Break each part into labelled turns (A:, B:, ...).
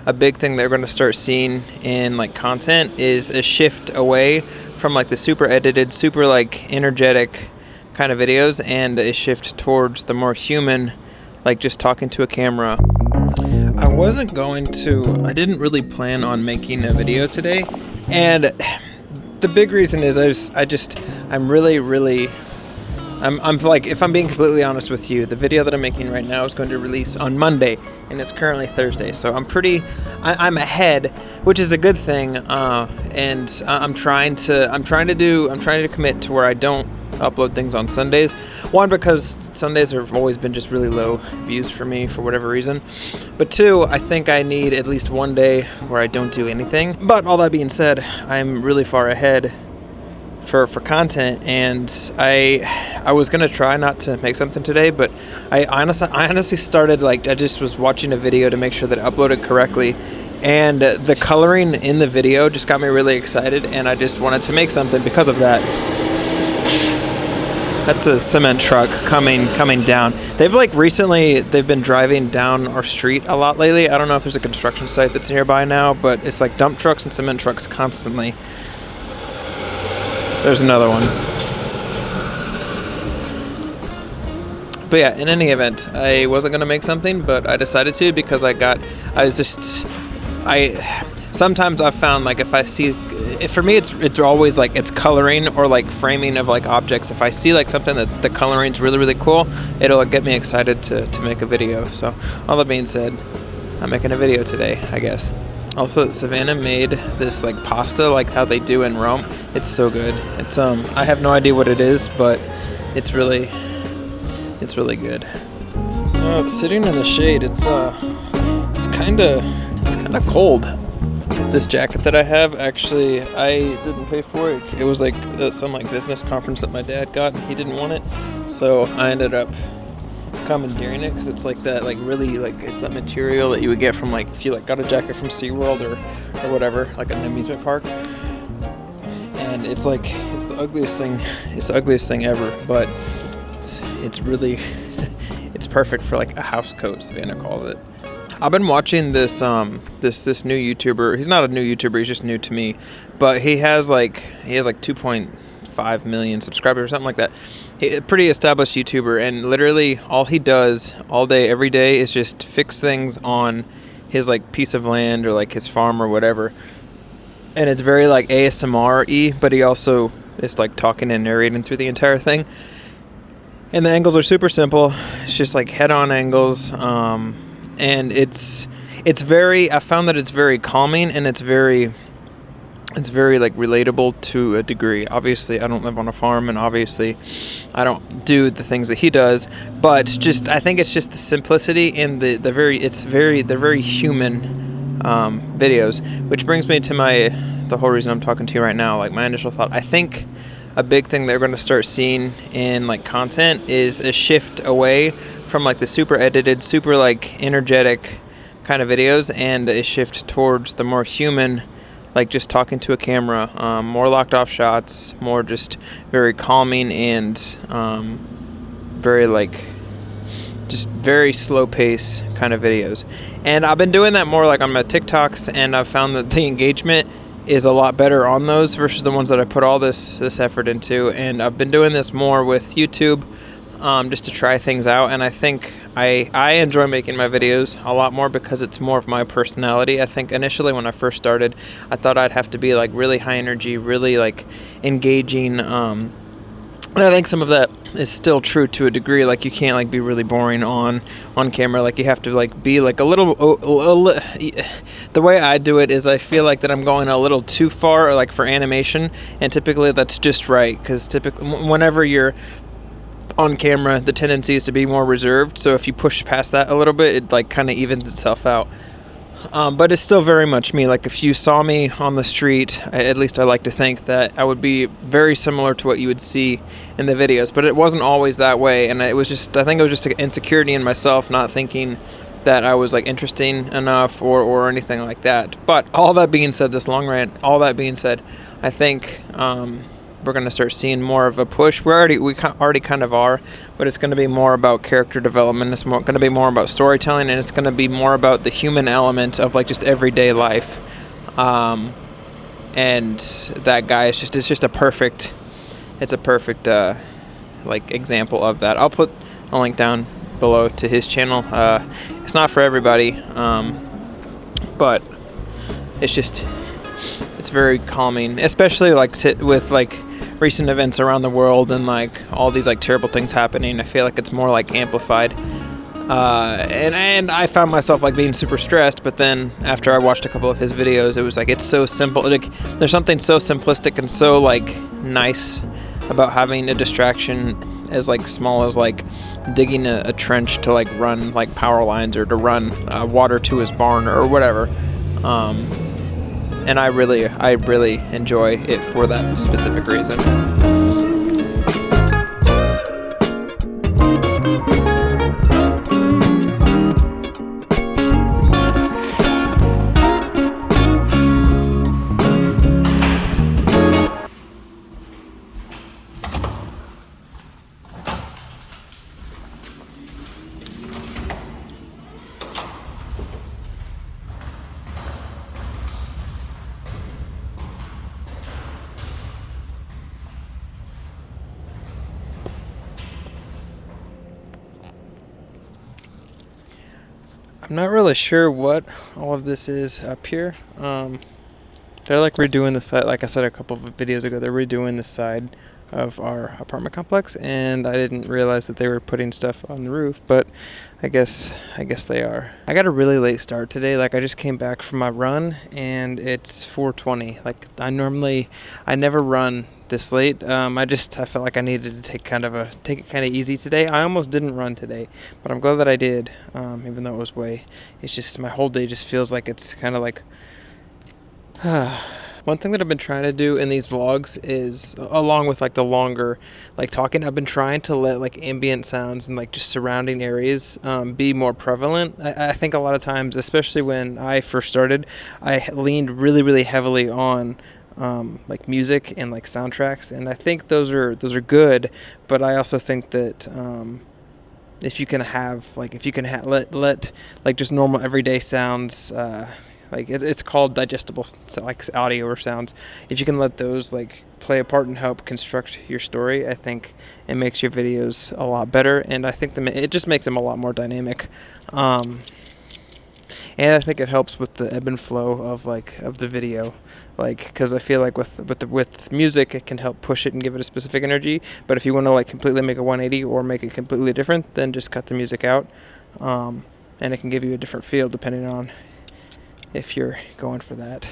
A: a big thing they're going to start seeing in like content is a shift away from like the super edited, super like energetic kind of videos, and a shift towards the more human, like just talking to a camera. I didn't really plan on making a video today, and the big reason is I'm like, if I'm being completely honest with you, the video that I'm making right now is going to release on Monday, and it's currently Thursday, so I'm ahead, which is a good thing, and I'm trying to commit to where I don't upload things on Sundays. One, because Sundays have always been just really low views for me for whatever reason, but two, I think I need at least one day where I don't do anything. But all that being said, I'm really far ahead for content, and I was gonna try not to make something today, but I honestly started, like, I just was watching a video to make sure that I uploaded correctly, and the coloring in the video just got me really excited, and I just wanted to make something because of that. That's a cement truck coming down. They've been driving down our street a lot lately. I don't know if there's a construction site that's nearby now, but it's like dump trucks and cement trucks constantly. There's another one. But yeah, in any event, I wasn't going to make something, but I decided to because sometimes I've found, like, for me it's always like it's coloring or like framing of like objects. If I see like something that the coloring's really, really cool, it'll get me excited to make a video. So all that being said, I'm making a video today, I guess. Also, Savannah made this like pasta, like how they do in Rome. It's so good. It's I have no idea what it is, but it's really good. Sitting in the shade, it's kind of cold. This jacket that I have, actually, I didn't pay for it. It was like some like business conference that my dad got, and he didn't want it, so I ended up commandeering it because it's like that, like really, like it's that material that you would get from like if you like got a jacket from SeaWorld or whatever, like an amusement park. And it's like it's the ugliest thing ever, but it's really it's perfect for like a house coat, Savannah calls it. I've been watching this this new YouTuber. He's not a new YouTuber, he's just new to me, but he has like 2.5 million subscribers or something like that. A pretty established YouTuber, and literally all he does all day every day is just fix things on his like piece of land or like his farm or whatever. And it's very like ASMR-y, but he also is like talking and narrating through the entire thing. And the angles are super simple. It's just like head-on angles. And it's very, I found that it's very calming, and it's very like relatable to a degree. Obviously I don't live on a farm, and obviously I don't do the things that he does, but just I think it's just the simplicity and they're very human videos, which brings me to the whole reason I'm talking to you right now. Like, my initial thought, I think a big thing they're going to start seeing in like content is a shift away from like the super edited, super like energetic kind of videos, and a shift towards the more human, like just talking to a camera, more locked off shots, more just very calming and very like just very slow pace kind of videos. And I've been doing that more like on my TikToks, and I've found that the engagement is a lot better on those versus the ones that I put all this effort into. And I've been doing this more with YouTube, just to try things out, and I think I enjoy making my videos a lot more because it's more of my personality. I think initially when I first started, I thought I'd have to be like really high energy, really like engaging, and I think some of that is still true to a degree. Like, you can't like be really boring on camera. Like, you have to like be like a little the way I do it is I feel like that I'm going a little too far, like for animation, and typically that's just right, because typically whenever you're on camera, the tendency is to be more reserved, so if you push past that a little bit, it like kind of evens itself out. But it's still very much me. Like, if you saw me on the street, at least I like to think that I would be very similar to what you would see in the videos, but it wasn't always that way, and I think it was just an insecurity in myself, not thinking that I was like interesting enough or anything like that. But all that being said, this long rant, all that being said, I think we're gonna start seeing more of a push. We already kind of are, but it's gonna be more about character development. It's gonna be more about storytelling, and it's gonna be more about the human element of like just everyday life. And that guy is just a perfect like example of that. I'll put a link down below to his channel. It's not for everybody, but it's very calming, especially like with like recent events around the world and like all these like terrible things happening. I feel like it's more like amplified, and I found myself like being super stressed. But then after I watched a couple of his videos, it was like it's so simple. Like there's something so simplistic and so like nice about having a distraction as like small as like digging a trench to like run like power lines or to run water to his barn or whatever. And I really enjoy it for that specific reason. I'm not really sure what all of this is up here. They're like redoing the side, like I said a couple of videos ago, they're redoing the side of our apartment complex, and I didn't realize that they were putting stuff on the roof, but I guess they are. I got a really late start today. Like I just came back from my run and it's 4:20. Like I never run this late. I felt like I needed to take it kind of easy today. I almost didn't run today, but I'm glad that I did, even though it was it's just my whole day just feels like it's kind of like one thing that I've been trying to do in these vlogs is, along with like the longer like talking, I've been trying to let like ambient sounds and like just surrounding areas be more prevalent. I think a lot of times, especially when I first started, I leaned really heavily on like music and like soundtracks, and I think those are good, but I also think that if you can let like just normal everyday sounds, like it's called digestible like audio or sounds, if you can let those like play a part and help construct your story, I think it makes your videos a lot better, and I think it just makes them a lot more dynamic. And I think it helps with the ebb and flow of the video, like because I feel like with music it can help push it and give it a specific energy. But if you want to like completely make a 180 or make it completely different, then just cut the music out, and it can give you a different feel depending on if you're going for that.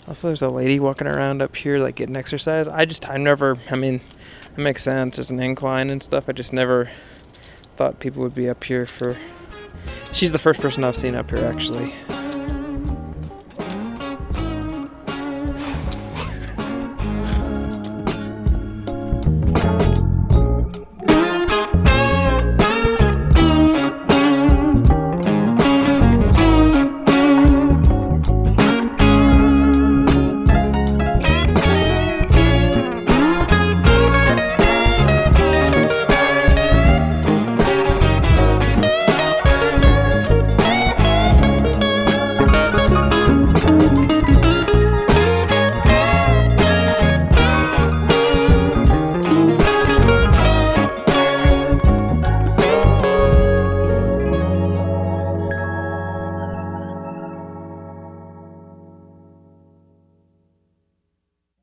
A: Also, there's a lady walking around up here like getting exercise. I mean, it makes sense. There's an incline and stuff. I just never thought people would be up here she's the first person I've seen up here actually.